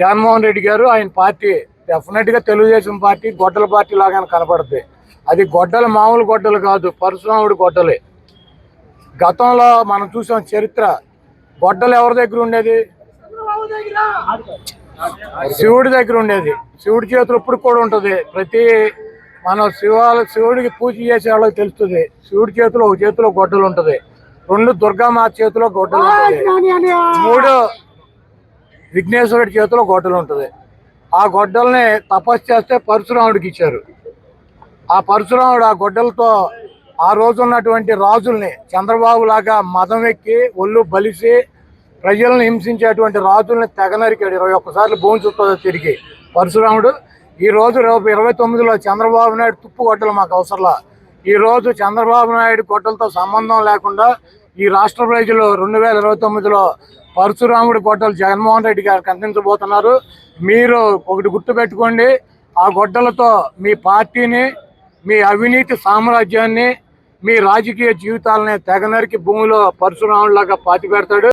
జగన్మోహన్ రెడ్డి గారు ఆయన పార్టీ డెఫినెట్గా తెలుగుదేశం పార్టీ గొడ్డల పార్టీ లాగానే కనపడుతుంది. అది గొడ్డలు మామూలు గొడ్డలు కాదు, పరశురాముడి గొడ్డలే. గతంలో మనం చూసాం చరిత్ర. గొడ్డలు ఎవరి దగ్గర ఉండేది? శివుడి దగ్గర ఉండేది. శివుడి చేతులు ఇప్పుడు కూడా ఉంటుంది. ప్రతి మనం శివుడికి పూజ చేసే వాళ్ళకి తెలుస్తుంది. శివుడి చేతిలో ఒక చేతిలో గొడ్డలు ఉంటుంది, 2 దుర్గామాత చేతిలో గొడ్డలు ఉంటుంది, 3 విఘ్నేశ్వరుడి చేతిలో గొడ్డలు ఉంటుంది. ఆ గొడ్డల్ని తపస్సు చేస్తే పరశురాముడికి ఇచ్చారు. ఆ పరశురాముడు ఆ గొడ్డలతో ఆ రోజు ఉన్నటువంటి రాజుల్ని చంద్రబాబు లాగా మదం ఎక్కి ఒళ్ళు బలిసి ప్రజలను హింసించేటువంటి రాజుల్ని తెగనరికాడు. 21 సార్లు భూమి చుట్టూ తిరిగి పరశురాముడు. ఈ రోజు రేపు 29లో చంద్రబాబు నాయుడు తుప్పు గొడ్డలు మాకు అవసరంలా. ఈ రోజు చంద్రబాబు నాయుడు గొడ్డలతో సంబంధం లేకుండా ఈ రాష్ట్ర ప్రజలు 2029లో పరశురాముడి గొడ్డలు జగన్మోహన్ రెడ్డి గారు కనిపించబోతున్నారు. మీరు ఒకటి గుర్తుపెట్టుకోండి, ఆ గొడ్డలతో మీ పార్టీని, మీ అవినీతి సామ్రాజ్యాన్ని, మీ రాజకీయ జీవితాలని తెగనరికి భూమిలో పరశురాముడిలాగా పాతి పెడతాడు.